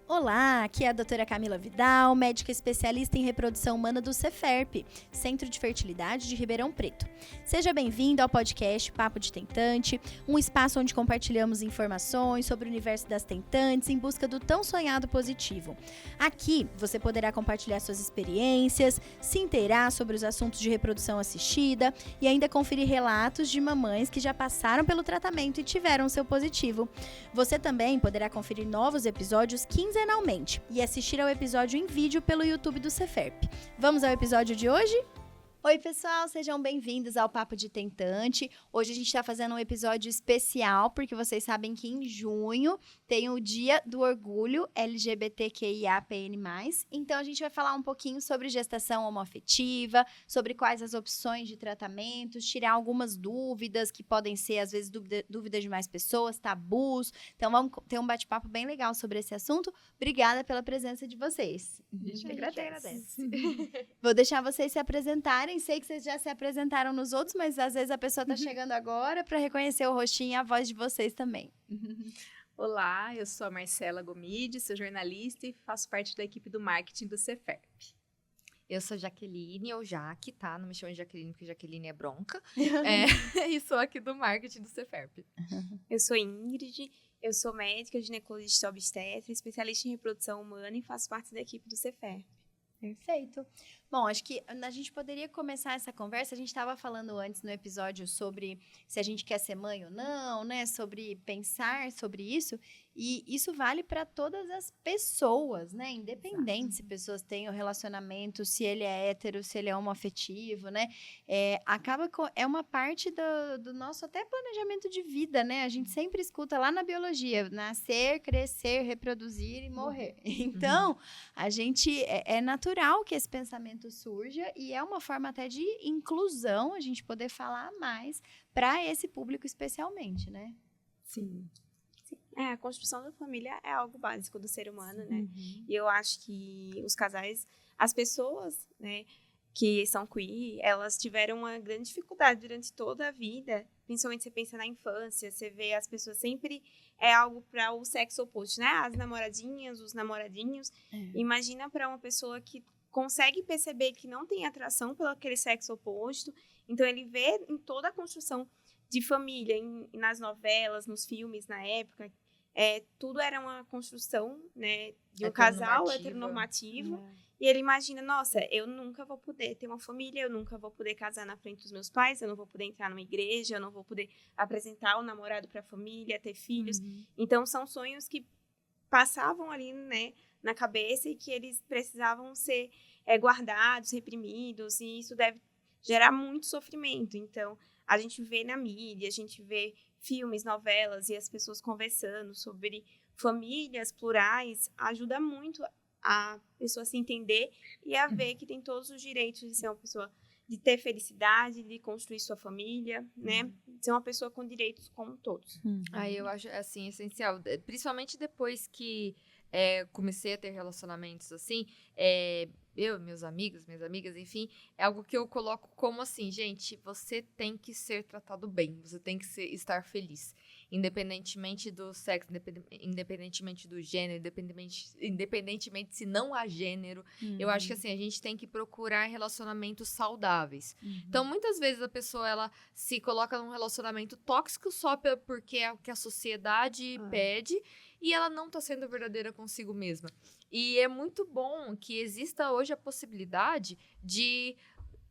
Olá, aqui é a doutora Camila Vidal, médica especialista em reprodução humana do Ceferp, Centro de Fertilidade de Ribeirão Preto. Seja bem-vindo ao podcast Papo de Tentante, um espaço onde compartilhamos informações sobre o universo das tentantes em busca do tão sonhado positivo. Aqui você poderá compartilhar suas experiências, se inteirar sobre os assuntos de reprodução assistida e ainda conferir relatos de mamães que já passaram pelo tratamento e tiveram seu positivo. Você também poderá conferir novos episódios quinzenalmente e assistir ao episódio em vídeo pelo YouTube do Ceferp. Vamos ao episódio de hoje? Oi, pessoal, sejam bem-vindos ao Papo de Tentante. Hoje a gente está fazendo um episódio especial, porque vocês sabem que em junho tem o Dia do Orgulho LGBTQIAPN+. Então, a gente vai falar um pouquinho sobre gestação homoafetiva, sobre quais as opções de tratamentos, tirar algumas dúvidas, que podem ser, às vezes, dúvidas de mais pessoas, tabus. Então, vamos ter um bate-papo bem legal sobre esse assunto. Obrigada pela presença de vocês. A gente agradece. Vou deixar vocês se apresentarem. Sei que vocês já se apresentaram nos outros, mas às vezes a pessoa está chegando agora para reconhecer o rostinho e a voz de vocês também. Olá, eu sou a Marcela Gomide, sou jornalista e faço parte da equipe do marketing do Ceferp. Eu sou Jaqueline, ou Jaque, tá? Não me chamem de Jaqueline, porque Jaqueline é bronca. E sou aqui do marketing do Ceferp. Eu sou Ingrid, eu sou médica, ginecologista obstetra, especialista em reprodução humana e faço parte da equipe do Ceferp. Perfeito. Bom, acho que a gente poderia começar essa conversa. A gente estava falando antes no episódio sobre se a gente quer ser mãe ou não, né? Sobre pensar sobre isso. E isso vale para todas as pessoas, né? Independente se pessoas têm o relacionamento, se ele é hétero, se ele é homoafetivo, né? É uma parte do nosso até planejamento de vida, né? A gente sempre escuta lá na biologia, nascer, crescer, reproduzir e morrer. Então, a gente é natural que esse pensamento surja e é uma forma até de inclusão, a gente poder falar mais para esse público especialmente, né? Sim. A construção da família é algo básico do ser humano, né? E eu acho que os casais, as pessoas, né, que são queer, elas tiveram uma grande dificuldade durante toda a vida, principalmente você pensa na infância, você vê as pessoas sempre é algo para o sexo oposto, né? As namoradinhas, os namoradinhos. Imagina para uma pessoa que consegue perceber que não tem atração pelo aquele sexo oposto, então ele vê em toda a construção de família, nas novelas, nos filmes, na época, tudo era uma construção, né, de um casal heteronormativo, e ele imagina, nossa, eu nunca vou poder ter uma família, eu nunca vou poder casar na frente dos meus pais, eu não vou poder entrar numa igreja, eu não vou poder apresentar o namorado para a família, ter filhos. Então, são sonhos que passavam ali, né, na cabeça e que eles precisavam ser guardados, reprimidos, e isso deve gerar muito sofrimento. Então, a gente vê na mídia, a gente vê filmes, novelas e as pessoas conversando sobre famílias plurais, ajuda muito a pessoa se entender e a ver que tem todos os direitos de ser uma pessoa, de ter felicidade, de construir sua família, né? Ser uma pessoa com direitos como todos. Aí eu acho, assim, essencial. Principalmente depois que comecei a ter relacionamentos, assim, eu, meus amigos, minhas amigas, enfim, é algo que eu coloco como assim, gente, você tem que ser tratado bem, você tem que estar feliz, independentemente do sexo, independentemente do gênero, independentemente se não há gênero. Eu acho que assim, a gente tem que procurar relacionamentos saudáveis. Então, muitas vezes a pessoa, ela se coloca num relacionamento tóxico só porque é o que a sociedade pede, e ela não está sendo verdadeira consigo mesma. E é muito bom que exista hoje a possibilidade de,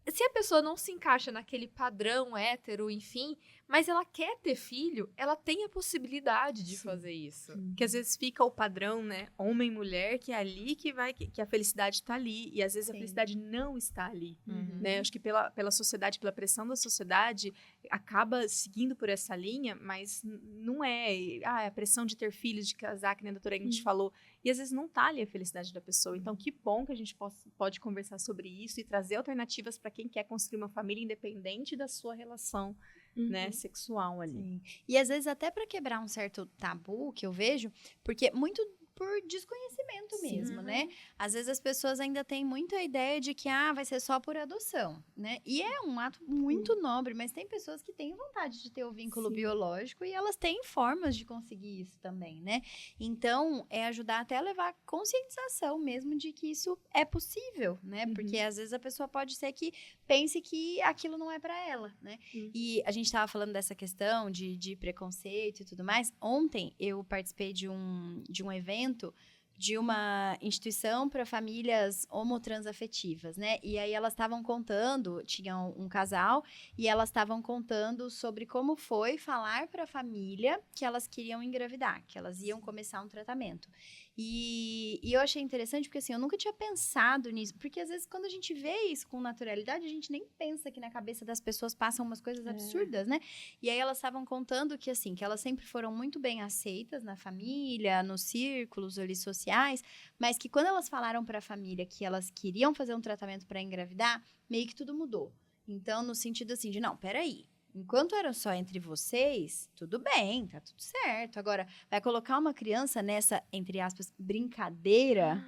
se a pessoa não se encaixa naquele padrão hétero, enfim, mas ela quer ter filho, ela tem a possibilidade de fazer isso. Que às vezes fica o padrão, né, homem e mulher, que é ali que a felicidade está ali, e às vezes a felicidade não está ali, né? Acho que pela sociedade, pela pressão da sociedade, acaba seguindo por essa linha, mas não é a pressão de ter filhos, de casar, que nem a doutora Ingrid falou, e às vezes não está ali a felicidade da pessoa. Então, que bom que a gente pode conversar sobre isso e trazer alternativas para quem quer construir uma família independente da sua relação, né, sexual ali. Sim. E às vezes até para quebrar um certo tabu que eu vejo, porque muito por desconhecimento mesmo, né? Às vezes as pessoas ainda têm muito a ideia de que, vai ser só por adoção, né? E é um ato muito nobre, mas tem pessoas que têm vontade de ter o vínculo biológico e elas têm formas de conseguir isso também, né? Então, é ajudar até a levar a conscientização mesmo de que isso é possível, né? Porque às vezes a pessoa pode ser que pense que aquilo não é para ela, né? E a gente estava falando dessa questão de preconceito e tudo mais. Ontem eu participei de um evento de uma instituição para famílias homotransafetivas, né? E aí elas estavam contando, tinham um casal, e elas estavam contando sobre como foi falar para a família que elas queriam engravidar, que elas iam começar um tratamento. E eu achei interessante porque, assim, eu nunca tinha pensado nisso, porque às vezes quando a gente vê isso com naturalidade, a gente nem pensa que na cabeça das pessoas passam umas coisas absurdas, né? E aí elas estavam contando que, assim, que elas sempre foram muito bem aceitas na família, nos círculos ali sociais, mas que quando elas falaram para a família que elas queriam fazer um tratamento para engravidar, meio que tudo mudou. Então, no sentido assim de, não, peraí, enquanto era só entre vocês, tudo bem, tá tudo certo. Agora, vai colocar uma criança nessa, entre aspas, brincadeira...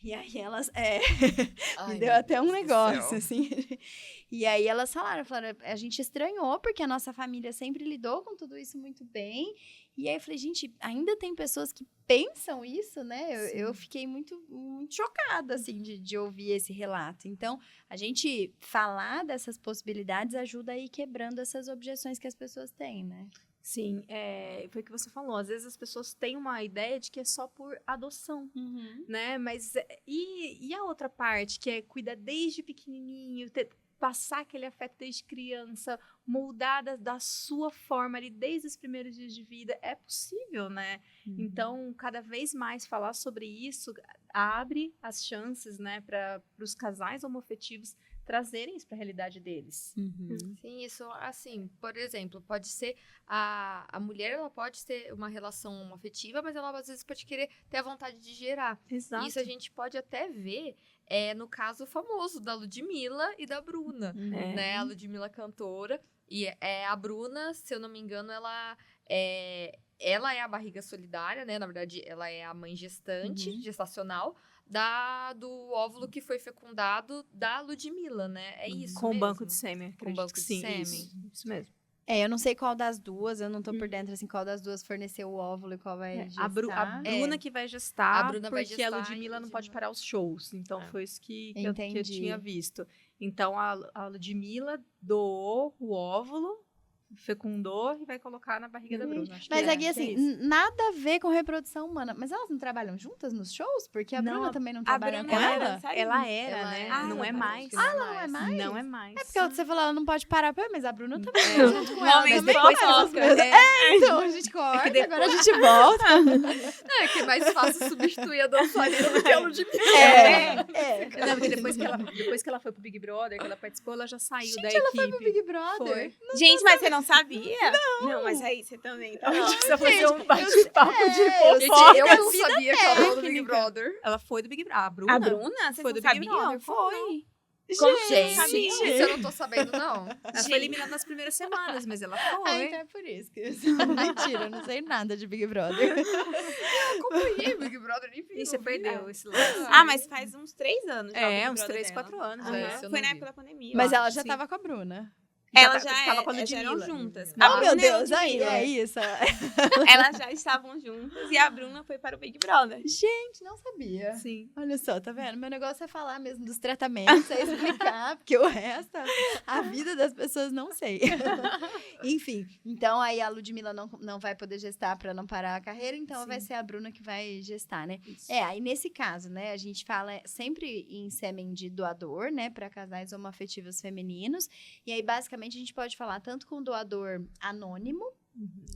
E aí elas, me deu até um negócio, assim. E aí elas falaram, a gente estranhou, porque a nossa família sempre lidou com tudo isso muito bem. E aí eu falei, gente, ainda tem pessoas que pensam isso, né? Eu fiquei muito, muito chocada, assim, de ouvir esse relato. Então, a gente falar dessas possibilidades ajuda a ir quebrando essas objeções que as pessoas têm, né? Sim, foi o que você falou. Às vezes as pessoas têm uma ideia de que é só por adoção, né? Mas e a outra parte, que é cuidar desde pequenininho, passar aquele afeto desde criança, moldar da sua forma ali desde os primeiros dias de vida, é possível, né? Então, cada vez mais falar sobre isso abre as chances, né, para os casais homoafetivos trazerem isso para a realidade deles. Sim, isso, assim, por exemplo, pode ser a mulher, ela pode ter uma relação afetiva, mas ela às vezes pode querer ter a vontade de gerar. Exato. Isso a gente pode até ver no caso famoso da Ludmilla e da Bruna, né? A Ludmilla cantora e a Bruna, se eu não me engano, ela é a barriga solidária, né? Na verdade, ela é a mãe gestante, gestacional, do óvulo que foi fecundado da Ludmilla, né? É isso com mesmo? o banco de sêmen. Com o banco de sêmen. Isso mesmo. Eu não sei qual das duas, eu não tô por dentro, assim, qual das duas forneceu o óvulo e qual vai gestar. A Bruna que vai gestar, A Bruna vai porque gestar, a Ludmilla não pode parar os shows. Então, foi isso que eu tinha visto. Então, a Ludmilla doou o óvulo, fecundou e vai colocar na barriga da Bruna. Mas aqui, assim, nada a ver com reprodução humana. Mas elas não trabalham juntas nos shows? Porque a Bruna também não trabalha com ela? Ela era, né? Não é mais. Ela não é mais? Não é mais. É porque você falou, ela não pode parar, mas a Bruna também. Junto com ela, depois então a gente corta, agora a gente volta. É que é mais fácil substituir a dançarina do que a Ludmilla. Não, porque depois que ela foi pro Big Brother, que ela participou, ela já saiu da equipe. Ela foi pro Big Brother? Gente, mas você não sabia? Não, mas aí você também. Então, a gente precisa fazer um bate-papo de fofoca. Eu não sabia que ela foi do Big Brother. Ela foi do Big Brother. A Bruna? Vocês foi não do Big sabiam? Brother. Foi. Gente, isso eu não tô sabendo, não. Ela foi eliminada nas primeiras semanas, mas ela foi. Então é por isso que mentira, eu não sei nada de Big Brother. Eu acompanhei Big Brother, enfim. E você perdeu esse lado. Mas faz uns 3 anos já. Uns 3, 4 anos. Foi na época da pandemia. Mas ela já tava com a Bruna. Ela já estava com a eram Ludmilla juntas. Oh, meu Deus, aí, é isso. Elas já estavam juntas e a Bruna foi para o Big Brother. Gente, não sabia. Sim. Olha só, tá vendo? Meu negócio é falar mesmo dos tratamentos, é explicar, porque o resto, a vida das pessoas, não sei. Enfim, então aí a Ludmilla não vai poder gestar para não parar a carreira, então vai ser a Bruna que vai gestar, né? Isso. Aí nesse caso, né, a gente fala sempre em sêmen de doador, né, para casais homoafetivos femininos, e aí basicamente a gente pode falar tanto com doador anônimo,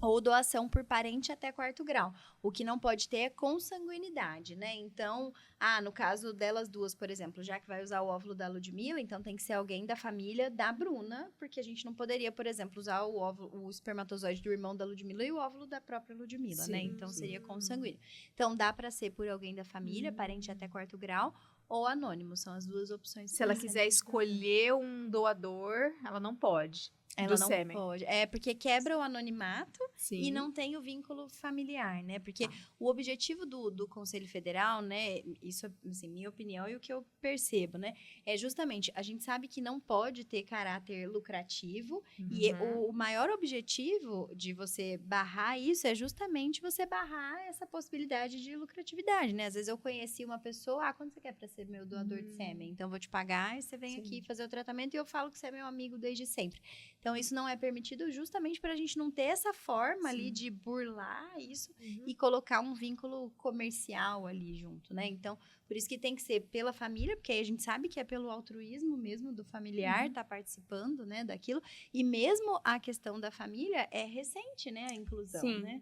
ou doação por parente até 4º grau. O que não pode ter é consanguinidade, né? Então, no caso delas duas, por exemplo, já que vai usar o óvulo da Ludmilla, então tem que ser alguém da família da Bruna, porque a gente não poderia, por exemplo, usar o espermatozoide do irmão da Ludmilla e o óvulo da própria Ludmilla, né? Então, seria consanguíneo. Então, dá para ser por alguém da família, parente até 4º grau, ou anônimo, são as duas opções. Se ela quiser escolher um doador, ela não pode. Ela do não sêmen. pode. É porque quebra o anonimato Sim. e não tem o vínculo familiar, né? Porque Tá. o objetivo do Conselho Federal, né? Isso é, assim, minha opinião e o que eu percebo, né? É justamente, a gente sabe que não pode ter caráter lucrativo e o maior objetivo de você barrar isso é justamente você barrar essa possibilidade de lucratividade, né? Às vezes eu conheci uma pessoa, quanto você quer para ser meu doador de sêmen? Então, eu vou te pagar e você vem Sim. aqui fazer o tratamento e eu falo que você é meu amigo desde sempre. Então, isso não é permitido justamente para a gente não ter essa forma ali de burlar isso e colocar um vínculo comercial ali junto, né? Então, por isso que tem que ser pela família, porque aí a gente sabe que é pelo altruísmo mesmo do familiar tá participando, né, daquilo. E mesmo a questão da família é recente, né, a inclusão, Sim. né?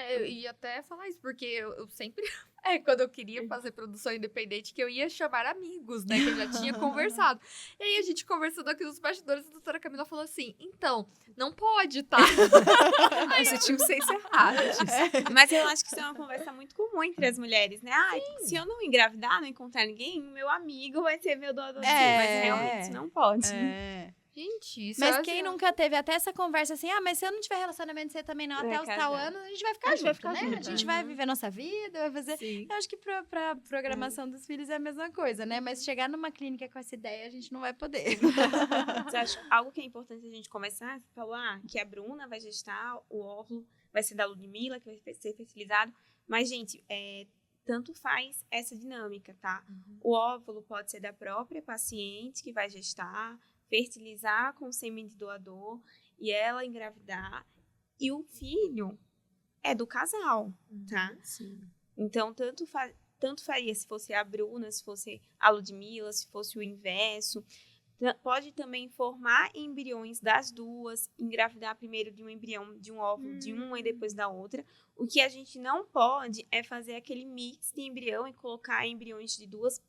Eu ia até falar isso, porque eu sempre... quando eu queria fazer produção independente, que eu ia chamar amigos, né? Que eu já tinha conversado. E aí, a gente conversando aqui nos bastidores, a doutora Camila falou assim, então, não pode, tá? Você tinha que ser encerrado. Mas eu acho que isso é uma conversa muito comum entre as mulheres, né? Se eu não engravidar, não encontrar ninguém, meu amigo vai ser meu doador de sangue. Mas realmente isso não pode. Gente, isso Mas eu quem acho- nunca teve até essa conversa assim, mas se eu não tiver relacionamento, você também não, até os casar. tal anos, a gente vai ficar A gente junto, vai ficar né? junto, A gente vai viver nossa vida, vai fazer... Sim. Eu acho que pra programação dos filhos é a mesma coisa, né? Mas chegar numa clínica com essa ideia, a gente não vai poder. Mas eu acho algo que é importante a gente começar, você falou que a Bruna vai gestar, o óvulo vai ser da Ludmilla, que vai ser fertilizado. Mas, gente, tanto faz essa dinâmica, tá? O óvulo pode ser da própria paciente que vai gestar, fertilizar com sêmen de doador e ela engravidar. E o filho é do casal, tá? Sim. Então, tanto faria se fosse a Bruna, se fosse a Ludmilla, se fosse o inverso. Pode também formar embriões das duas, engravidar primeiro de um embrião, de um óvulo, de uma e depois da outra. O que a gente não pode é fazer aquele mix de embrião e colocar embriões de duas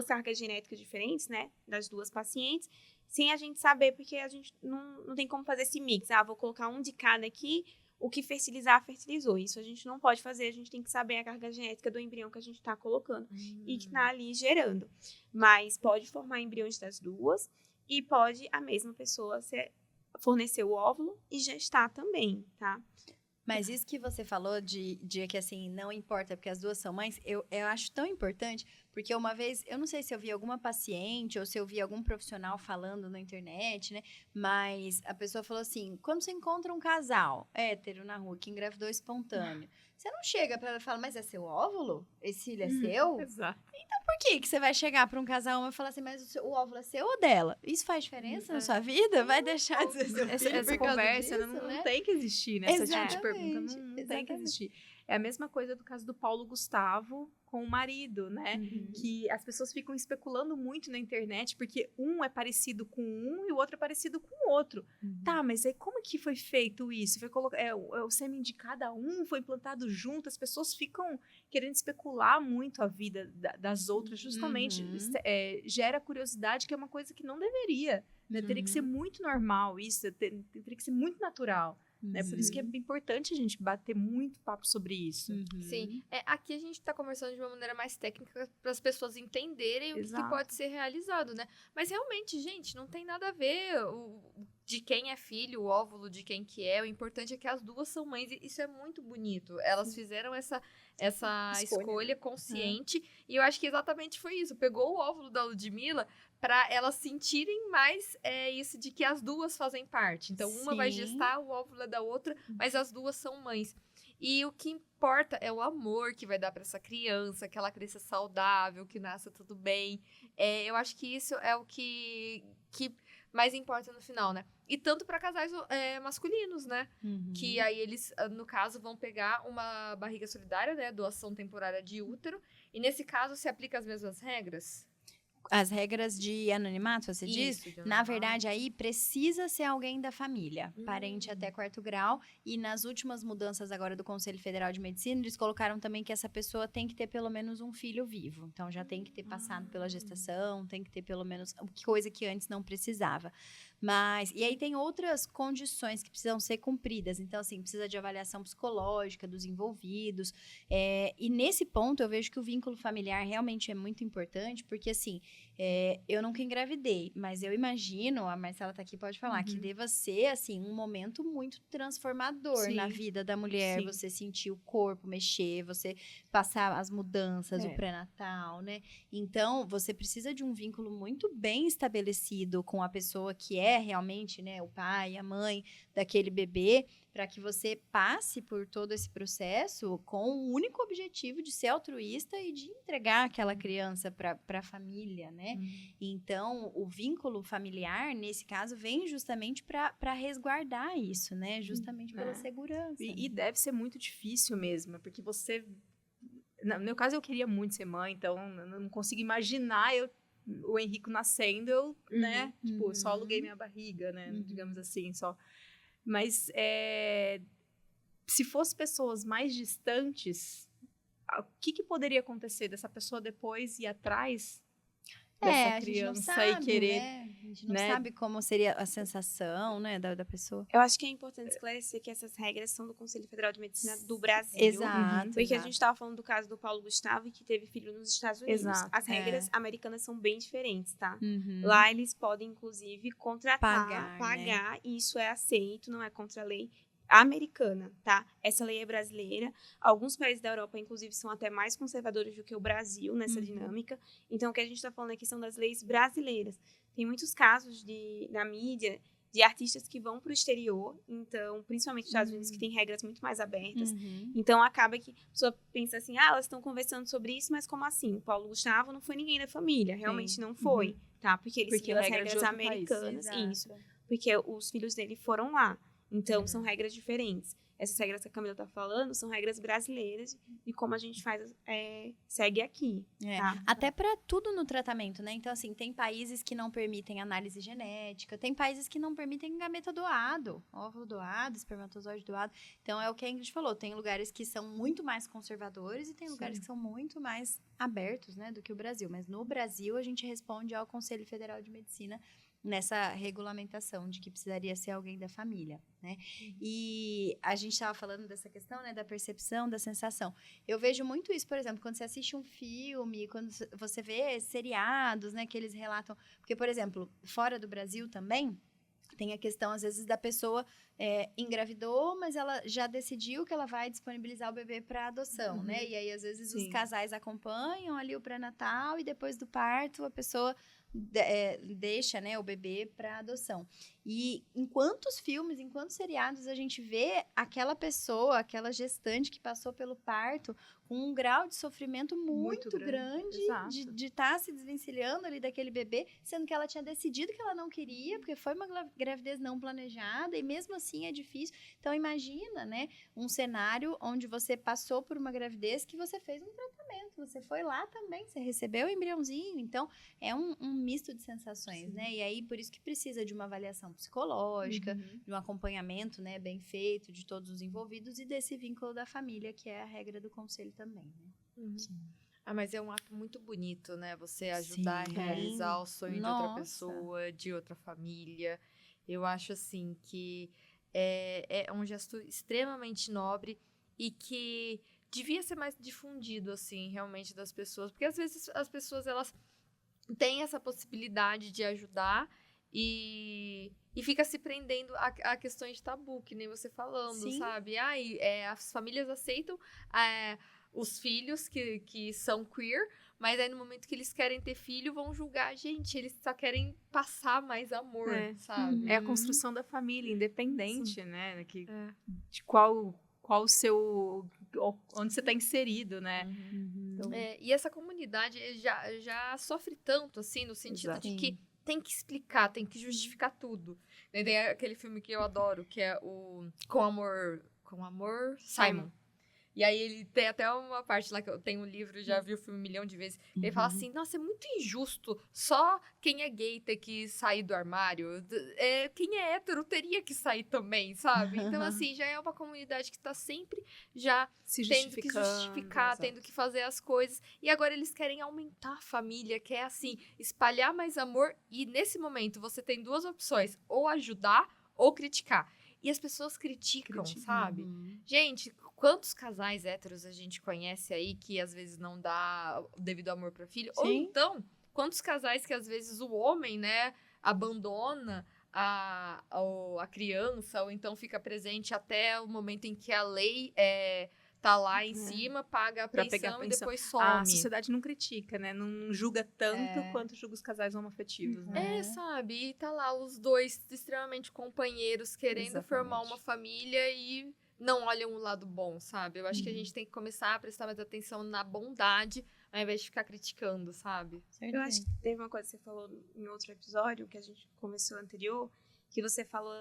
cargas genéticas diferentes, né, das duas pacientes, sem a gente saber, porque a gente não tem como fazer esse mix. Vou colocar um de cada aqui, o que fertilizar, fertilizou. Isso a gente não pode fazer, a gente tem que saber a carga genética do embrião que a gente está colocando e que está ali gerando. Mas pode formar embriões das duas e pode a mesma pessoa fornecer o óvulo e gestar também, tá? Mas isso que você falou de que, assim, não importa, porque as duas são mães, eu acho tão importante, porque uma vez, eu não sei se eu vi alguma paciente ou se eu vi algum profissional falando na internet, né? Mas a pessoa falou assim, quando você encontra um casal hétero na rua que engravidou espontâneo, você não chega pra ela e fala, mas é seu óvulo? Esse filho é seu? Exato. Por que você vai chegar pra um casal e falar assim, mas o óvulo é seu ou dela? Isso faz diferença na sua vida? Vai deixar de ser seu filho Essa por causa conversa disso, não né? tem que existir, né? Esse tipo de pergunta Exatamente, não tem que exatamente. existir. É a mesma coisa do caso do Paulo Gustavo com o marido, né? Que as pessoas ficam especulando muito na internet porque um é parecido com um e o outro é parecido com o outro. Tá, mas aí como que foi feito isso? Foi o sêmen de cada um foi implantado junto? As pessoas ficam querendo especular muito a vida das outras, justamente gera curiosidade, que é uma coisa que não deveria, né? Teria que ser muito normal isso, teria que ser muito natural. Né? Por isso que é importante a gente bater muito papo sobre isso. Sim, aqui a gente tá conversando de uma maneira mais técnica para as pessoas entenderem o que Exato. pode ser realizado, né? Mas realmente, gente, não tem nada a ver de quem é filho, o óvulo de quem que é. O importante é que as duas são mães e isso é muito bonito. Elas fizeram essa escolha consciente e eu acho que exatamente foi isso. Pegou o óvulo da Ludmilla para elas sentirem mais isso de que as duas fazem parte. Então, uma vai gestar o óvulo da outra, mas as duas são mães. E o que importa é o amor que vai dar para essa criança, que ela cresça saudável, que nasça tudo bem. Eu acho que isso é o que mais importa no final, né? E tanto para casais masculinos, né? Que aí eles, no caso, vão pegar uma barriga solidária, né? Doação temporária de útero. E nesse caso, se aplica as mesmas regras? As regras de anonimato, você diz? Isso, de Na anonimato. verdade, aí precisa ser alguém da família, parente até 4º grau. E nas últimas mudanças agora do Conselho Federal de Medicina, eles colocaram também que essa pessoa tem que ter pelo menos um filho vivo. Então, já tem que ter passado pela gestação, tem que ter pelo menos coisa que antes não precisava. E aí tem outras condições que precisam ser cumpridas. Então, assim, precisa de avaliação psicológica dos envolvidos. E nesse ponto, eu vejo que o vínculo familiar realmente é muito importante, porque, assim, eu nunca engravidei, mas eu imagino, a Marcela tá aqui, pode falar, que deva ser, assim, um momento muito transformador na vida da mulher. Sim. Você sentir o corpo mexer, você passar as mudanças, o pré-natal, né? Então, você precisa de um vínculo muito bem estabelecido com a pessoa que é realmente, né, o pai, a mãe daquele bebê, para que você passe por todo esse processo com o único objetivo de ser altruísta e de entregar aquela criança para a família, né? Então, o vínculo familiar, nesse caso, vem justamente para resguardar isso, né? Justamente pela segurança. E deve ser muito difícil mesmo, porque você... No meu caso, eu queria muito ser mãe, então eu não consigo imaginar o Henrico nascendo, né? Tipo, só aluguei minha barriga, né? Digamos assim, só... Mas se fosse pessoas mais distantes, o que poderia acontecer dessa pessoa depois ir atrás dessa criança e querer... Né? A gente não sabe como seria a sensação, né, da pessoa. Eu acho que é importante esclarecer que essas regras são do Conselho Federal de Medicina do Brasil. Exato. Porque a gente estava falando do caso do Paulo Gustavo, que teve filho nos Estados Unidos. Exato. As regras americanas são bem diferentes, tá? Lá eles podem, inclusive, contratar, pagar, e isso é aceito, não é contra a lei americana, tá? Essa lei é brasileira. Alguns países da Europa, inclusive, são até mais conservadores do que o Brasil nessa dinâmica. Então, o que a gente está falando aqui são das leis brasileiras. Tem muitos casos na mídia de artistas que vão para o exterior, então, principalmente nos Estados Unidos, que tem regras muito mais abertas. Então, acaba que a pessoa pensa assim, elas estão conversando sobre isso, mas como assim? O Paulo Gustavo não foi ninguém da família, realmente não foi, tá? Porque ele seguiu as regras americanas, isso. Porque os filhos dele foram lá. Então, são regras diferentes. Essas regras que a Camila está falando são regras brasileiras de como a gente faz, segue aqui. Tá? Até para tudo no tratamento, né? Então, assim, tem países que não permitem análise genética, tem países que não permitem gameta doado, óvulo doado, espermatozoide doado. Então, é o que a Ingrid falou, tem lugares que são muito mais conservadores e tem lugares que são muito mais abertos, né, do que o Brasil. Mas no Brasil, a gente responde ao Conselho Federal de Medicina nessa regulamentação de que precisaria ser alguém da família, né? E a gente estava falando dessa questão, né, da percepção, da sensação. Eu vejo muito isso, por exemplo, quando você assiste um filme, quando você vê seriados, né, que eles relatam... Porque, por exemplo, fora do Brasil também, tem a questão, às vezes, da pessoa engravidou, mas ela já decidiu que ela vai disponibilizar o bebê para adoção, né? E aí, às vezes, os casais acompanham ali o pré-natal e depois do parto, a pessoa... deixa, né, o bebê para adoção. E em quantos filmes, em quantos seriados a gente vê aquela pessoa, aquela gestante que passou pelo parto com um grau de sofrimento muito grande de estar se desvencilhando ali daquele bebê, sendo que ela tinha decidido que ela não queria, porque foi uma gravidez não planejada e mesmo assim é difícil. Então imagina, né, um cenário onde você passou por uma gravidez que você fez um tratamento, você foi lá também, você recebeu o embriãozinho, então é um misto de sensações, né? E aí, por isso que precisa de uma avaliação psicológica, de um acompanhamento, né, bem feito de todos os envolvidos e desse vínculo da família, que é a regra do conselho também, né? Mas é um ato muito bonito, né? Você ajudar a realizar o sonho de outra pessoa, de outra família. Eu acho, assim, que é um gesto extremamente nobre e que devia ser mais difundido, assim, realmente das pessoas. Porque, às vezes, as pessoas, elas têm essa possibilidade de ajudar e fica se prendendo a questões de tabu, que nem você falando, sabe? As famílias aceitam os filhos que são queer, mas aí no momento que eles querem ter filho, vão julgar. Gente, eles só querem passar mais amor, sabe? É a construção da família, independente, né? De qual o seu... onde você está inserido, né? Então, e essa comunidade já sofre tanto, assim, no sentido de que tem que explicar, tem que justificar tudo. Tem aquele filme que eu adoro, que é o Com Amor, Simon. E aí ele tem até uma parte lá que eu tenho um livro, já vi o filme 1 milhão de vezes. Ele fala assim, nossa, é muito injusto só quem é gay ter que sair do armário. Quem é hétero teria que sair também, sabe? Então, assim, já é uma comunidade que tá sempre já tendo que justificar, tendo que fazer as coisas. E agora eles querem aumentar a família, que é assim, espalhar mais amor. E nesse momento você tem duas opções, ou ajudar ou criticar. E as pessoas criticam, sabe? Gente, quantos casais héteros a gente conhece aí que às vezes não dá o devido amor para filho? Ou então quantos casais que às vezes o homem, né, abandona a criança, ou então fica presente até o momento em que a lei tá lá em cima, paga a Pra pegar pensão a e pensão. depois some. A sociedade não critica, né? Não julga tanto quanto julga os casais homoafetivos, né? Sabe? E tá lá os dois extremamente companheiros querendo Exatamente. formar uma família e não olham o lado bom, sabe? Eu acho que a gente tem que começar a prestar mais atenção na bondade, ao invés de ficar criticando, sabe? Eu acho que teve uma coisa que você falou em outro episódio, que a gente começou anterior, que você falou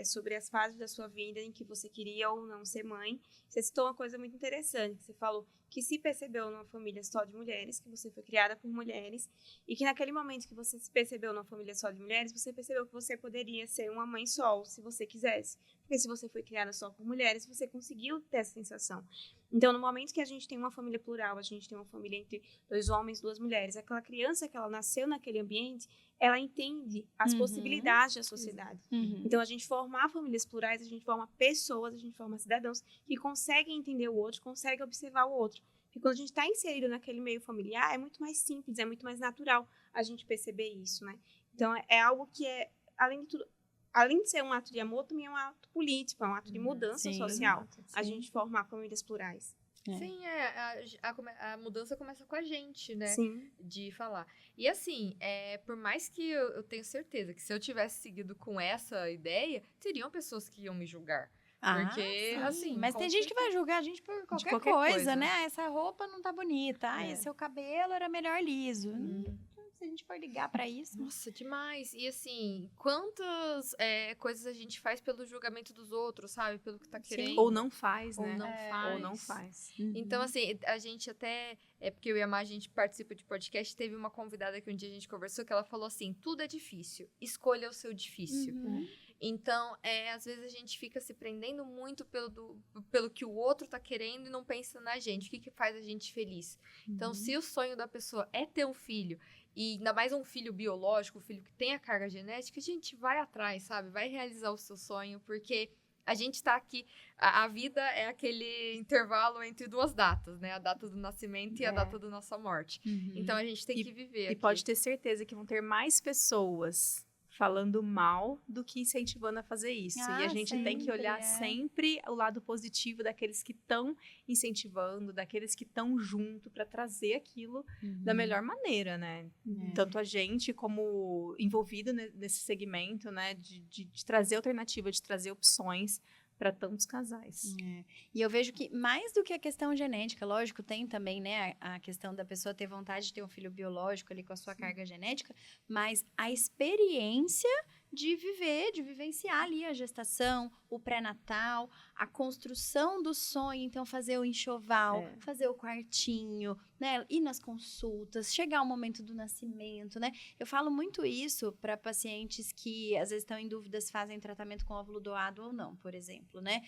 sobre as fases da sua vida em que você queria ou não ser mãe. Você citou uma coisa muito interessante, que você falou que se percebeu numa família só de mulheres, que você foi criada por mulheres, e que naquele momento que você se percebeu numa família só de mulheres, você percebeu que você poderia ser uma mãe solo, se você quisesse. Porque se você foi criada só por mulheres, você conseguiu ter essa sensação. Então, no momento que a gente tem uma família plural, a gente tem uma família entre 2 homens, 2 mulheres, aquela criança que ela nasceu naquele ambiente, ela entende as possibilidades da sociedade. Então, a gente formar famílias plurais, a gente forma pessoas, a gente forma cidadãos que conseguem entender o outro, conseguem observar o outro. Porque quando a gente está inserido naquele meio familiar, é muito mais simples, é muito mais natural a gente perceber isso, né? Então, é algo que além de tudo, além de ser um ato de amor, também é um ato político, é um ato de mudança social. A gente formar famílias plurais. Sim, a mudança começa com a gente, né? Sim. De falar. E assim, por mais que eu tenho certeza que se eu tivesse seguido com essa ideia, teriam pessoas que iam me julgar. Porque, assim... Mas tem gente que vai julgar a gente por qualquer coisa, né? Ah, essa roupa não tá bonita. Ah, seu cabelo era melhor liso. Se a gente for ligar pra isso... Nossa, demais. E assim, quantas coisas a gente faz pelo julgamento dos outros, sabe? Pelo que tá querendo. Ou não faz, né? Ou não faz. Uhum. Então, assim, a gente até... porque eu e a Má, a gente participa de podcast, teve uma convidada que um dia a gente conversou, que ela falou assim, tudo é difícil, escolha o seu difícil. Então, às vezes a gente fica se prendendo muito pelo que o outro tá querendo e não pensa na gente. O que faz a gente feliz? Então, se o sonho da pessoa é ter um filho, e ainda mais um filho biológico, um filho que tem a carga genética, a gente vai atrás, sabe? Vai realizar o seu sonho, porque a gente tá aqui... A vida é aquele intervalo entre 2 datas, né? A data do nascimento e a data da nossa morte. Então, a gente tem que viver aqui. E pode ter certeza que vão ter mais pessoas falando mal do que incentivando a fazer isso. E a gente tem que olhar sempre o lado positivo daqueles que estão incentivando, daqueles que estão junto para trazer aquilo da melhor maneira, né? Tanto a gente como envolvido nesse segmento, né? De trazer alternativa, de trazer opções para tantos casais. E eu vejo que mais do que a questão genética, lógico, tem também, né, a questão da pessoa ter vontade de ter um filho biológico ali com a sua carga genética, mas a experiência de vivenciar ali a gestação, o pré-natal, a construção do sonho, então fazer o enxoval, fazer o quartinho, né, ir nas consultas, chegar o momento do nascimento, né? Eu falo muito isso para pacientes que às vezes estão em dúvida se fazem tratamento com óvulo doado ou não, por exemplo, né?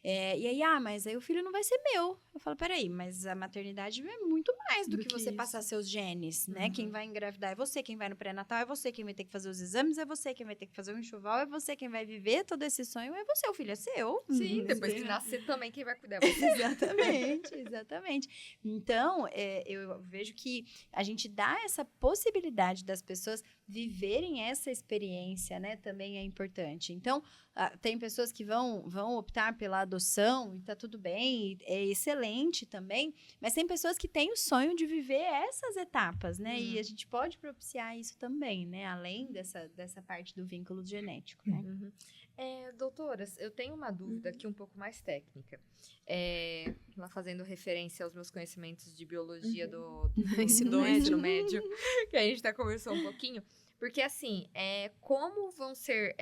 E aí, mas aí o filho não vai ser meu. Eu falo, peraí, mas a maternidade é muito mais do que você isso. passar seus genes, né? Quem vai engravidar é você, quem vai no pré-natal é você, quem vai ter que fazer os exames é você, quem vai ter que fazer o enxoval é você, quem vai viver todo esse sonho é você, o filho é seu. Sim, depois que nascer também, quem vai cuidar é você. Exatamente. Então, eu vejo que a gente dá essa possibilidade das pessoas viverem essa experiência, né? Também é importante. Então, tem pessoas que vão optar pela adoção e tá tudo bem, é excelente também, mas tem pessoas que têm o sonho de viver essas etapas, né? E a gente pode propiciar isso também, né? Além dessa parte do vínculo genético, né? Doutoras, eu tenho uma dúvida aqui um pouco mais técnica. Lá fazendo referência aos meus conhecimentos de biologia do ensino médio, que a gente tá conversando um pouquinho. Porque, assim, como vão ser...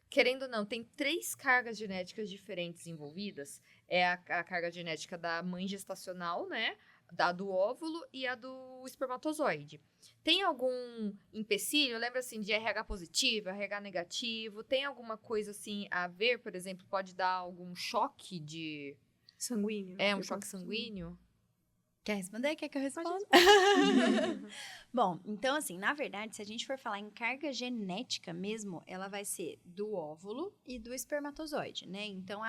querendo ou não, tem 3 cargas genéticas diferentes envolvidas. É a carga genética da mãe gestacional, né? A do óvulo e a do espermatozoide. Tem algum empecilho? Lembra, assim, de RH positivo, RH negativo? Tem alguma coisa, assim, a ver, por exemplo, pode dar algum choque de... Sanguíneo. Um choque sanguíneo? Quer responder? Quer que eu responda? Bom, então assim, na verdade, se a gente for falar em carga genética mesmo, ela vai ser do óvulo e do espermatozoide, né? Então,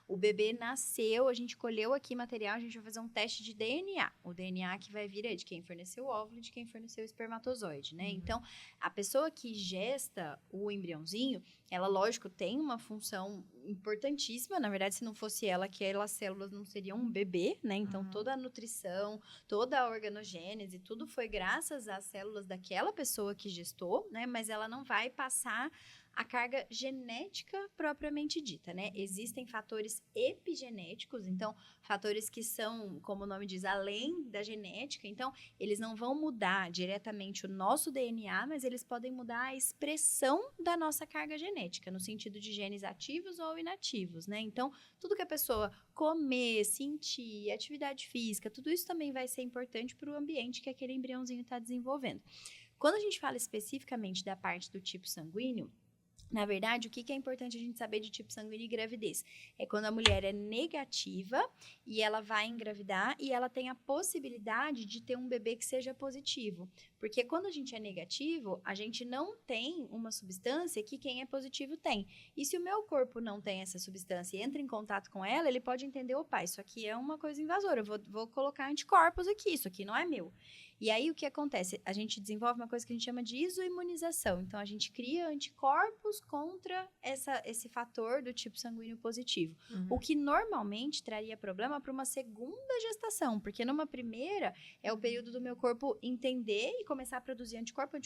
o bebê nasceu, a gente colheu aqui material, a gente vai fazer um teste de DNA. O DNA que vai vir é de quem forneceu o óvulo e de quem forneceu o espermatozoide, né? Então, a pessoa que gesta o embriãozinho, ela, lógico, tem uma função importantíssima. Na verdade, se não fosse ela, aquelas células não seriam um bebê, né? Então, toda a nutrição, toda a organogênese, tudo foi graças às células daquela pessoa que gestou, né? Mas ela não vai passar a carga genética propriamente dita, né? Existem fatores epigenéticos, então, fatores que são, como o nome diz, além da genética. Então, eles não vão mudar diretamente o nosso DNA, mas eles podem mudar a expressão da nossa carga genética, no sentido de genes ativos ou inativos, né? Então, tudo que a pessoa comer, sentir, atividade física, tudo isso também vai ser importante para o ambiente que aquele embriãozinho está desenvolvendo. Quando a gente fala especificamente da parte do tipo sanguíneo, na verdade, o que é importante a gente saber de tipo sanguíneo e gravidez? É quando a mulher é negativa e ela vai engravidar e ela tem a possibilidade de ter um bebê que seja positivo. Porque quando a gente é negativo, a gente não tem uma substância que quem é positivo tem. E se o meu corpo não tem essa substância e entra em contato com ela, ele pode entender, opa, isso aqui é uma coisa invasora, eu vou colocar anticorpos aqui, isso aqui não é meu. E aí, o que acontece? A gente desenvolve uma coisa que a gente chama de isoimunização. Então, a gente cria anticorpos contra esse fator do tipo sanguíneo positivo. O que normalmente traria problema para uma segunda gestação, porque numa primeira é o período do meu corpo entender e começar a produzir anticorpo,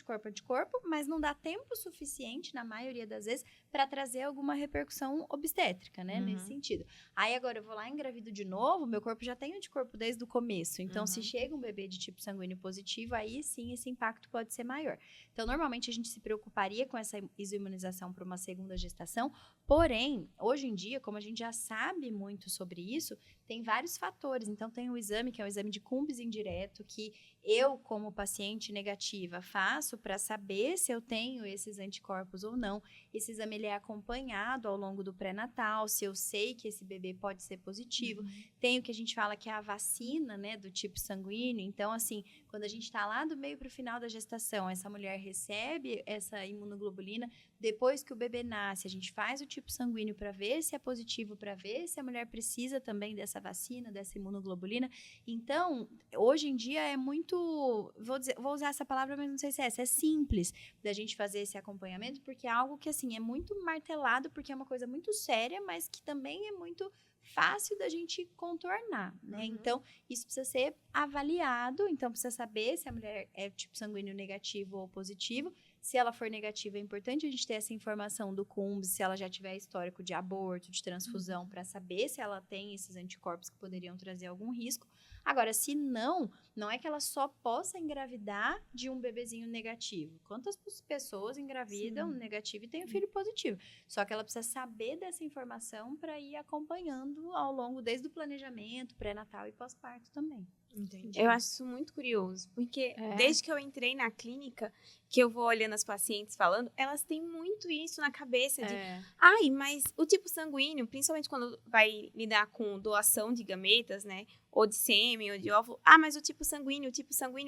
mas não dá tempo suficiente, na maioria das vezes, para trazer alguma repercussão obstétrica, né? Nesse sentido. Aí, agora, eu vou lá, engravido de novo, meu corpo já tem anticorpo desde o começo. Então, se chega um bebê de tipo sanguíneo positivo, aí sim esse impacto pode ser maior. Então, normalmente a gente se preocuparia com essa isoimunização para uma segunda gestação, porém, hoje em dia, como a gente já sabe muito sobre isso, tem vários fatores. Então, tem o exame, que é o exame de Coombs indireto, que eu, como paciente negativa, faço para saber se eu tenho esses anticorpos ou não. Esse exame ele é acompanhado ao longo do pré-natal, se eu sei que esse bebê pode ser positivo. Tem o que a gente fala que é a vacina, né, do tipo sanguíneo. Então, assim, quando a gente está lá do meio para o final da gestação, essa mulher recebe essa imunoglobulina, depois que o bebê nasce, a gente faz o tipo sanguíneo para ver se é positivo, para ver se a mulher precisa também dessa vacina, dessa imunoglobulina. Então, hoje em dia é muito, vou usar essa palavra, mas não sei se é essa, é simples da gente fazer esse acompanhamento, porque é algo que, assim, é muito martelado, porque é uma coisa muito séria, mas que também é muito fácil da gente contornar, né? Então, isso precisa ser avaliado, então precisa saber se a mulher é tipo sanguíneo negativo ou positivo. Se ela for negativa, é importante a gente ter essa informação do Coombs, se ela já tiver histórico de aborto, de transfusão, para saber se ela tem esses anticorpos que poderiam trazer algum risco. Agora, se não é que ela só possa engravidar de um bebezinho negativo. Quantas pessoas engravidam negativo e têm um filho positivo? Só que ela precisa saber dessa informação para ir acompanhando ao longo, desde o planejamento, pré-natal e pós-parto também. Entendi. Eu acho isso muito curioso, porque desde que eu entrei na clínica, que eu vou olhando as pacientes falando, elas têm muito isso na cabeça de, ai, mas o tipo sanguíneo, principalmente quando vai lidar com doação de gametas, né, ou de sêmen, ou de óvulo, mas o tipo sanguíneo,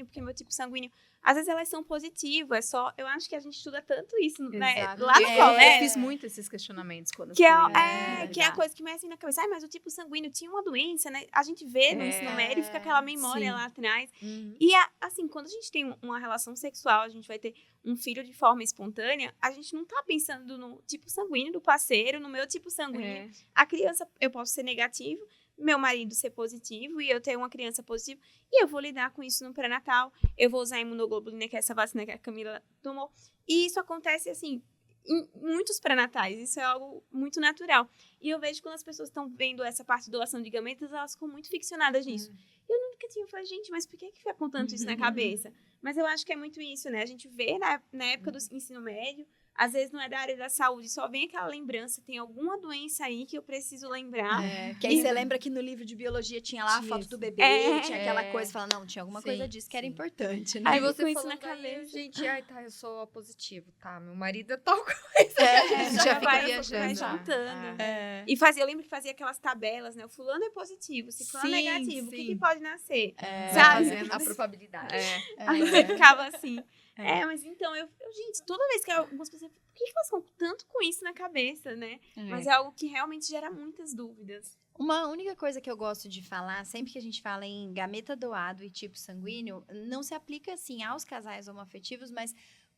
porque meu tipo sanguíneo, às vezes elas são positivas, é só, eu acho que a gente estuda tanto isso, né, lá no colégio. Eu fiz muito esses questionamentos quando que fui, que é a coisa que me assim na cabeça, mas o tipo sanguíneo tinha uma doença, né, a gente vê no ensino médio, fica aquela memória lá atrás, e assim, quando a gente tem uma relação sexual, a gente vai ter um filho de forma espontânea, a gente não tá pensando no tipo sanguíneo do parceiro, no meu tipo sanguíneo, a criança, eu posso ser negativo, meu marido ser positivo e eu ter uma criança positiva, e eu vou lidar com isso no pré-natal, eu vou usar a imunoglobulina, que é essa vacina que a Camila tomou, e isso acontece, assim, em muitos pré-natais, isso é algo muito natural, e eu vejo quando as pessoas estão vendo essa parte de doação de gametas, elas ficam muito ficcionadas nisso. Eu nunca tinha falado, gente, mas por que fica com tanto isso na cabeça? Mas eu acho que é muito isso, né, a gente vê na época do ensino médio, às vezes não é da área da saúde, só vem aquela lembrança, tem alguma doença aí que eu preciso lembrar. Que aí você lembra que no livro de biologia tinha lá a foto do bebê, tinha aquela coisa, fala, não, tinha alguma coisa disso que era importante, né? Aí Aí você com isso falando na cabeça. aí, gente, eu sou O positivo, tá? Meu marido é tal coisa. Já fica vai viajando. juntando. É. E eu lembro que fazia aquelas tabelas, né? O fulano é positivo, se fulano é Sim, negativo, o que sim. pode nascer? É. Sabe? Fazendo a probabilidade. Aí eu ficava assim. Mas então, gente, toda vez que algumas pessoas, por que elas ficam tanto com isso na cabeça, né? Mas é algo que realmente gera muitas dúvidas. Uma única coisa que eu gosto de falar, sempre que a gente fala em gameta doado e tipo sanguíneo, não se aplica, assim, aos casais homoafetivos, mas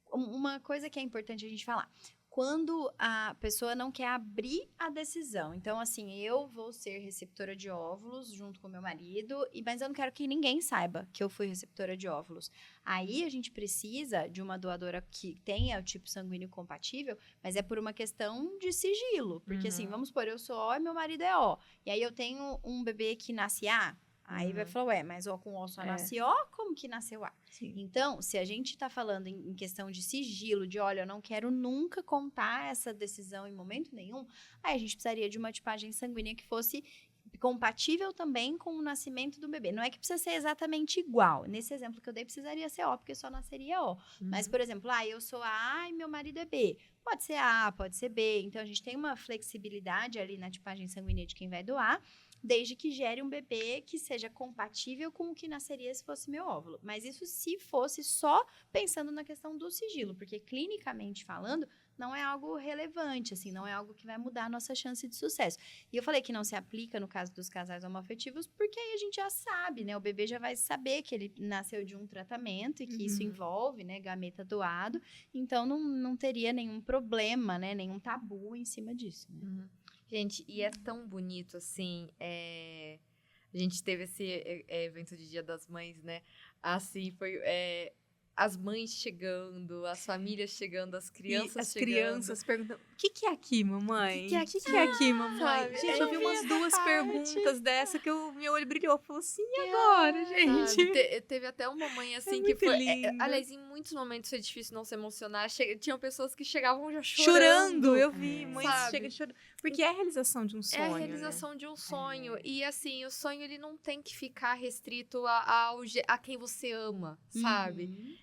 uma coisa que é importante a gente falar. Quando a pessoa não quer abrir a decisão. Então, assim, eu vou ser receptora de óvulos junto com meu marido, mas eu não quero que ninguém saiba que eu fui receptora de óvulos. Aí, a gente precisa de uma doadora que tenha o tipo sanguíneo compatível, mas é por uma questão de sigilo. Porque, assim, vamos supor, eu sou O e meu marido é O. E aí, eu tenho um bebê que nasce A. Aí vai falar, mas O com O só nasce O, como que nasceu A? Sim. Então, se a gente tá falando em questão de sigilo, de olha, eu não quero nunca contar essa decisão em momento nenhum, aí a gente precisaria de uma tipagem sanguínea que fosse compatível também com o nascimento do bebê. Não é que precisa ser exatamente igual. Nesse exemplo que eu dei, precisaria ser O, porque só nasceria O. Mas, por exemplo, eu sou A e meu marido é B. Pode ser A, pode ser B. Então, a gente tem uma flexibilidade ali na tipagem sanguínea de quem vai doar, desde que gere um bebê que seja compatível com o que nasceria se fosse meu óvulo. Mas isso se fosse só pensando na questão do sigilo, porque clinicamente falando, não é algo relevante, assim, não é algo que vai mudar a nossa chance de sucesso. E eu falei que não se aplica no caso dos casais homoafetivos, porque aí a gente já sabe, né? O bebê já vai saber que ele nasceu de um tratamento e que isso envolve, né, gameta doado, então não teria nenhum problema, né, nenhum tabu em cima disso, né? Gente, e é tão bonito, assim, a gente teve esse evento de Dia das Mães, né? Assim, foi as mães chegando, as famílias chegando, as crianças as chegando. crianças perguntando, o que é aqui, mamãe? O que é O que é aqui, mamãe? Sabe? Gente, eu vi umas duas perguntas dessa que meu olho brilhou. Falou assim, e É, agora, gente? Sabe? Teve até uma mãe, assim, que muito foi... lindo. aliás, em muitos momentos foi difícil não se emocionar. Tinham pessoas que chegavam já Chorando, eu vi. Mães sabe? chegam chorando. Porque é a realização de um sonho, É a realização de um sonho. E, assim, o sonho, ele não tem que ficar restrito a quem você ama, sabe?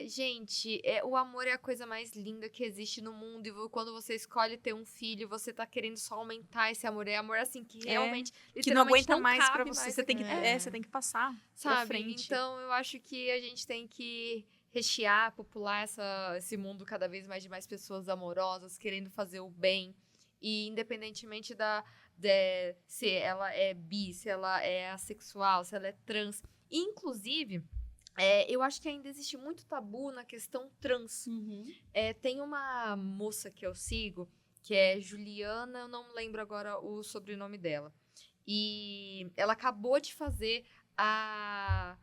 Gente, o amor é a coisa mais linda que existe no mundo. E quando você escolhe ter um filho, você tá querendo só aumentar esse amor. É amor, assim, que realmente, que não literalmente aguenta mais pra cabe você. mais Você tem que, aqui. você tem que passar pra Sabe? frente. Então, eu acho que a gente tem que rechear, popular esse mundo cada vez mais de mais pessoas amorosas, querendo fazer o bem. E independentemente se ela é bi, se ela é assexual, se ela é trans. Inclusive, eu acho que ainda existe muito tabu na questão trans. Tem uma moça que eu sigo, que é Juliana, eu não lembro agora o sobrenome dela. E ela acabou de fazer a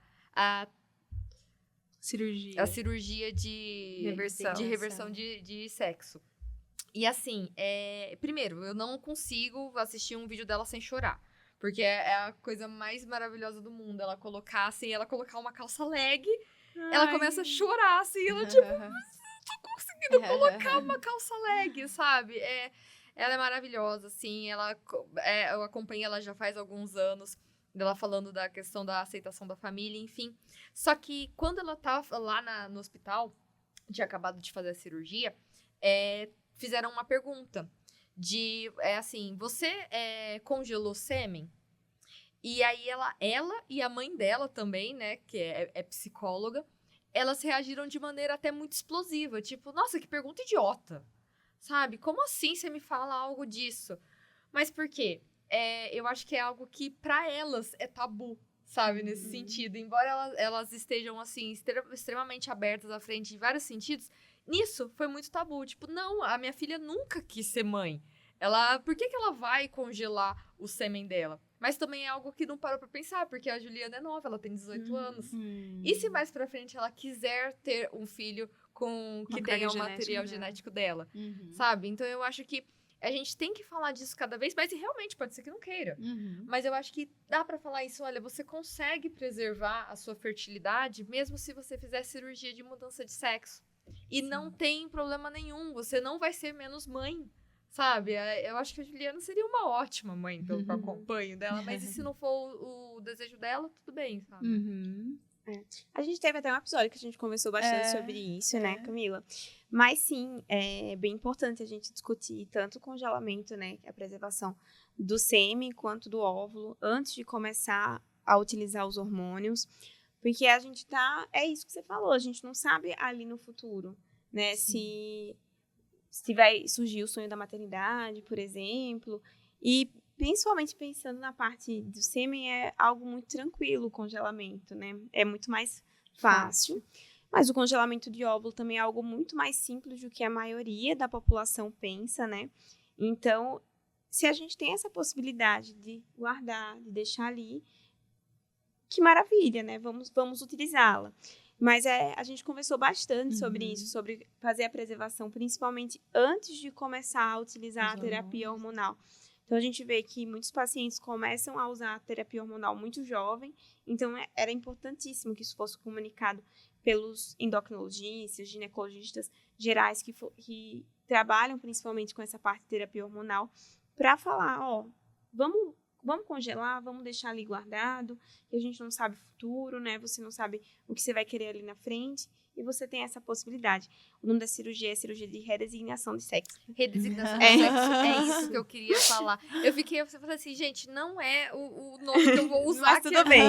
cirurgia de reversão de sexo. E assim, primeiro, eu não consigo assistir um vídeo dela sem chorar. Porque é a coisa mais maravilhosa do mundo. Ela colocar uma calça leg, ela começa a chorar, assim, ela tipo, não tô conseguindo colocar uma calça leg, sabe? Ela é maravilhosa, assim, eu acompanho ela já faz alguns anos, dela falando da questão da aceitação da família, enfim. Só que quando ela tava lá no hospital, tinha acabado de fazer a cirurgia, fizeram uma pergunta assim, você congelou sêmen? E aí ela e a mãe dela também, né, que é psicóloga, elas reagiram de maneira até muito explosiva, tipo, nossa, que pergunta idiota, sabe? Como assim você me fala algo disso? Mas por quê? Eu acho que é algo que pra elas é tabu, sabe, nesse sentido. Embora elas estejam, assim, extremamente abertas à frente em vários sentidos, nisso foi muito tabu. Tipo, não, a minha filha nunca quis ser mãe. Por que ela vai congelar o sêmen dela? Mas também é algo que não parou pra pensar, porque a Juliana é nova, ela tem 18 anos. E se mais pra frente ela quiser ter um filho que tenha o material genético dela, sabe? Então eu acho que a gente tem que falar disso cada vez mais, e realmente pode ser que não queira. Mas eu acho que dá pra falar isso, olha, você consegue preservar a sua fertilidade mesmo se você fizer cirurgia de mudança de sexo. E não tem problema nenhum, você não vai ser menos mãe, sabe? Eu acho que a Juliana seria uma ótima mãe, pelo que eu acompanho dela, mas e se não for o desejo dela, tudo bem, sabe? A gente teve até um episódio que a gente conversou bastante sobre isso, né, Camila? Mas sim, é bem importante a gente discutir tanto o congelamento, né, a preservação do sêmen quanto do óvulo antes de começar a utilizar os hormônios, porque a gente é isso que você falou, a gente não sabe ali no futuro, né, se vai surgir o sonho da maternidade, por exemplo, e principalmente pensando na parte do sêmen, é algo muito tranquilo o congelamento, né, é muito mais fácil. Mas o congelamento de óvulo também é algo muito mais simples do que a maioria da população pensa, né, então, se a gente tem essa possibilidade de guardar, de deixar ali, que maravilha, né? Vamos utilizá-la. Mas a gente conversou bastante sobre isso, sobre fazer a preservação, principalmente antes de começar a utilizar a terapia hormonal. Então, a gente vê que muitos pacientes começam a usar a terapia hormonal muito jovem, então era importantíssimo que isso fosse comunicado pelos endocrinologistas, ginecologistas gerais que trabalham principalmente com essa parte de terapia hormonal, para falar, vamos congelar, vamos deixar ali guardado, que a gente não sabe o futuro, né? Você não sabe o que você vai querer ali na frente, e você tem essa possibilidade. O nome da cirurgia é cirurgia de redesignação de sexo. Redesignação de sexo, é isso que eu queria falar. Eu falei assim, gente, não é o nome que eu vou usar. Mas tudo bem.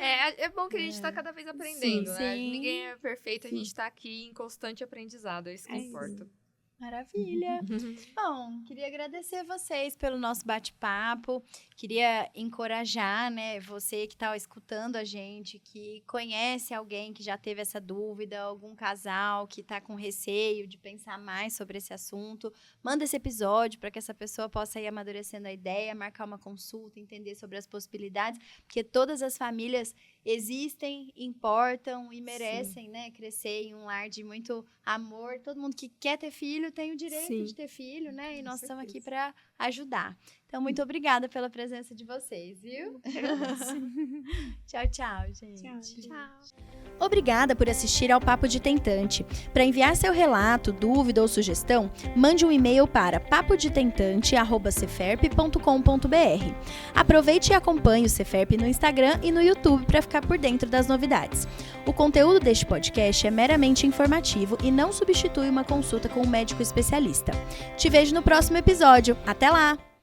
É bom que a gente tá cada vez aprendendo, né? Sim. Ninguém é perfeito, a gente tá aqui em constante aprendizado, é isso que importa. Maravilha. Bom, queria agradecer vocês pelo nosso bate-papo. Queria encorajar, né, você que está escutando a gente, que conhece alguém que já teve essa dúvida, algum casal que está com receio de pensar mais sobre esse assunto. Manda esse episódio para que essa pessoa possa ir amadurecendo a ideia, marcar uma consulta, entender sobre as possibilidades, porque todas as famílias existem, importam e merecem, né, crescer em um lar de muito amor. Todo mundo que quer ter filho tem o direito de ter filho, né? E nós estamos aqui para ajudar. Então, muito obrigada pela presença de vocês, viu? Tchau, tchau, gente. Tchau. Obrigada por assistir ao Papo de Tentante. Para enviar seu relato, dúvida ou sugestão, mande um e-mail para papodetentante@ceferp.com.br. Aproveite e acompanhe o Ceferp no Instagram e no YouTube para ficar por dentro das novidades. O conteúdo deste podcast é meramente informativo e não substitui uma consulta com um médico especialista. Te vejo no próximo episódio. Até lá!